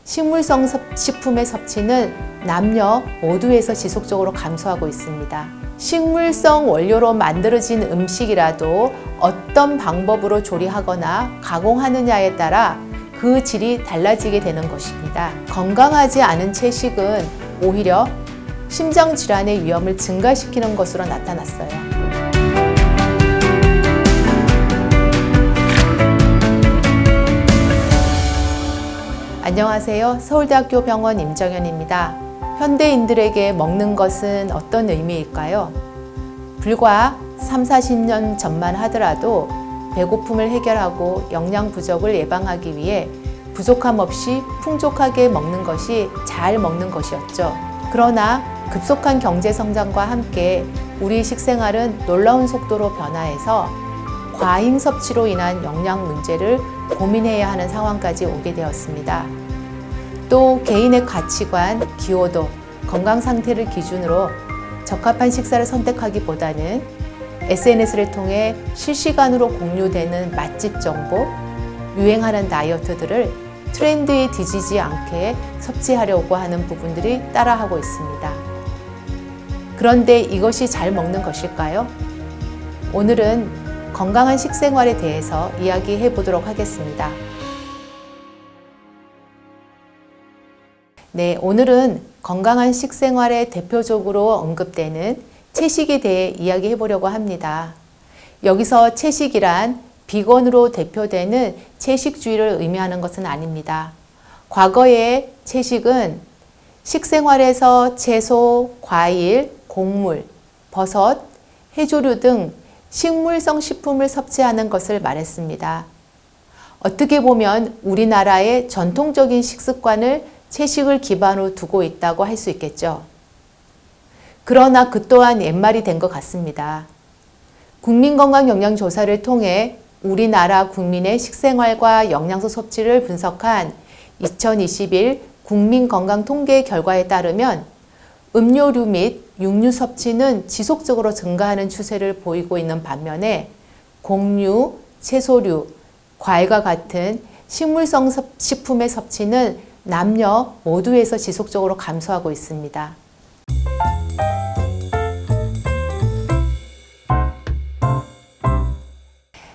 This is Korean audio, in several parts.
식물성 식품의 섭취는 남녀 모두에서 지속적으로 감소하고 있습니다. 식물성 원료로 만들어진 음식이라도 어떤 방법으로 조리하거나 가공하느냐에 따라 그 질이 달라지게 되는 것입니다. 건강하지 않은 채식은 오히려 심장질환의 위험을 증가시키는 것으로 나타났어요. 안녕하세요. 서울대학교 병원 임정현입니다. 현대인들에게 먹는 것은 어떤 의미일까요? 불과 30-40년 전만 하더라도 배고픔을 해결하고 영양 부족을 예방하기 위해 부족함 없이 풍족하게 먹는 것이 잘 먹는 것이었죠. 그러나 급속한 경제 성장과 함께 우리 식생활은 놀라운 속도로 변화해서 과잉 섭취로 인한 영양 문제를 고민해야 하는 상황까지 오게 되었습니다. 또 개인의 가치관, 기호도, 건강 상태를 기준으로 적합한 식사를 선택하기보다는 SNS를 통해 실시간으로 공유되는 맛집 정보, 유행하는 다이어트들을 트렌드에 뒤지지 않게 섭취하려고 하는 부분들이 따라하고 있습니다. 그런데 이것이 잘 먹는 것일까요? 오늘은 건강한 식생활에 대해서 이야기해 보도록 하겠습니다. 네, 오늘은 건강한 식생활에 대표적으로 언급되는 채식에 대해 이야기해 보려고 합니다. 여기서 채식이란 비건으로 대표되는 채식주의를 의미하는 것은 아닙니다. 과거의 채식은 식생활에서 채소, 과일, 곡물, 버섯, 해조류 등 식물성 식품을 섭취하는 것을 말했습니다. 어떻게 보면 우리나라의 전통적인 식습관을 채식을 기반으로 두고 있다고 할 수 있겠죠. 그러나 그 또한 옛말이 된 것 같습니다. 국민건강영양조사를 통해 우리나라 국민의 식생활과 영양소 섭취를 분석한 2021 국민건강통계 결과에 따르면 음료류 및 육류 섭취는 지속적으로 증가하는 추세를 보이고 있는 반면에 곡류, 채소류, 과일과 같은 식물성 식품의 섭취는 남녀 모두에서 지속적으로 감소하고 있습니다.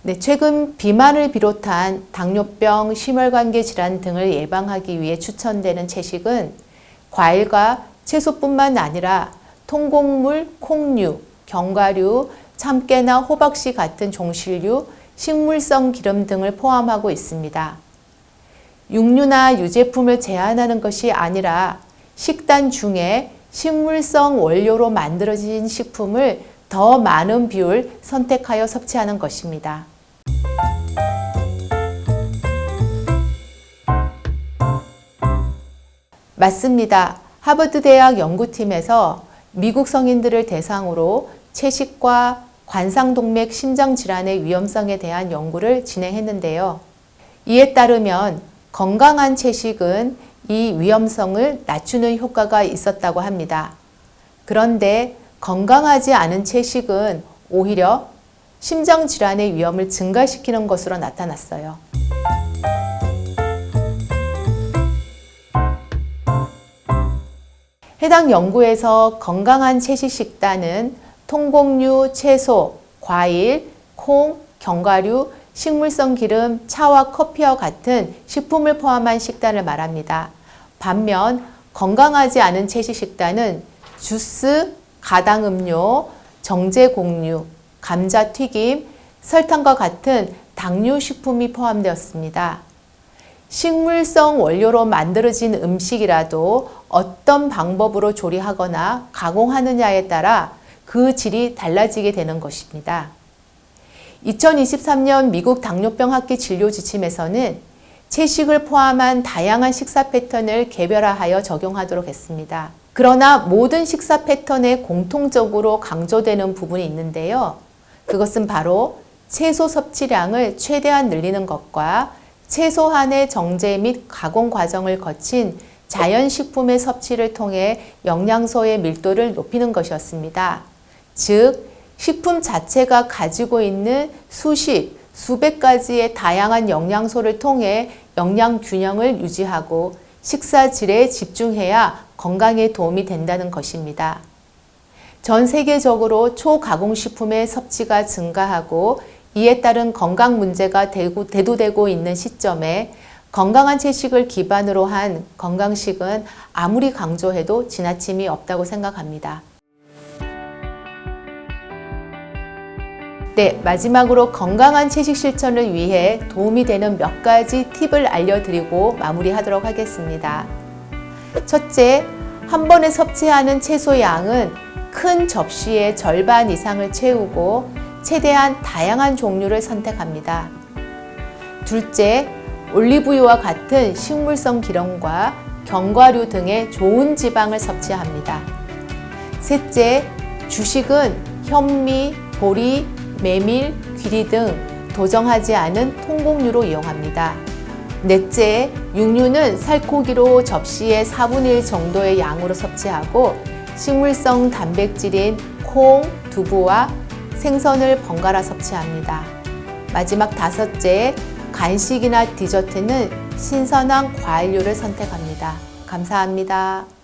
네, 최근 비만을 비롯한 당뇨병, 심혈관계 질환 등을 예방하기 위해 추천되는 채식은 과일과 채소뿐만 아니라 통곡물, 콩류, 견과류, 참깨나 호박씨 같은 종실류, 식물성 기름 등을 포함하고 있습니다. 육류나 유제품을 제한하는 것이 아니라 식단 중에 식물성 원료로 만들어진 식품을 더 많은 비율 선택하여 섭취하는 것입니다. 맞습니다. 하버드 대학 연구팀에서 미국 성인들을 대상으로 채식과 관상동맥 심장 질환의 위험성에 대한 연구를 진행했는데요. 이에 따르면 건강한 채식은 이 위험성을 낮추는 효과가 있었다고 합니다. 그런데 건강하지 않은 채식은 오히려 심장 질환의 위험을 증가시키는 것으로 나타났어요. 해당 연구에서 건강한 채식 식단은 통곡류, 채소, 과일, 콩, 견과류, 식물성 기름, 차와 커피와 같은 식품을 포함한 식단을 말합니다. 반면 건강하지 않은 채식 식단은 주스, 가당음료, 정제곡류, 감자튀김, 설탕과 같은 당류 식품이 포함되었습니다. 식물성 원료로 만들어진 음식이라도 어떤 방법으로 조리하거나 가공하느냐에 따라 그 질이 달라지게 되는 것입니다. 2023년 미국 당뇨병 학회 진료 지침에서는 채식을 포함한 다양한 식사 패턴을 개별화하여 적용하도록 했습니다. 그러나 모든 식사 패턴에 공통적으로 강조되는 부분이 있는데요. 그것은 바로 채소 섭취량을 최대한 늘리는 것과 최소한의 정제 및 가공 과정을 거친 자연식품의 섭취를 통해 영양소의 밀도를 높이는 것이었습니다. 즉, 식품 자체가 가지고 있는 수백 가지의 다양한 영양소를 통해 영양 균형을 유지하고 식사 질에 집중해야 건강에 도움이 된다는 것입니다. 전 세계적으로 초가공식품의 섭취가 증가하고 이에 따른 건강 문제가 대두되고 있는 시점에 건강한 채식을 기반으로 한 건강식은 아무리 강조해도 지나침이 없다고 생각합니다. 네, 마지막으로 건강한 채식 실천을 위해 도움이 되는 몇 가지 팁을 알려드리고 마무리하도록 하겠습니다. 첫째, 한 번에 섭취하는 채소 양은 큰 접시의 절반 이상을 채우고 최대한 다양한 종류를 선택합니다. 둘째, 올리브유와 같은 식물성 기름과 견과류 등의 좋은 지방을 섭취합니다. 셋째, 주식은 현미, 보리, 메밀, 귀리 등 도정하지 않은 통곡류로 이용합니다. 넷째, 육류는 살코기로 접시의 4분의 1 정도의 양으로 섭취하고 식물성 단백질인 콩, 두부와 생선을 번갈아 섭취합니다. 마지막 다섯째, 간식이나 디저트는 신선한 과일류를 선택합니다. 감사합니다.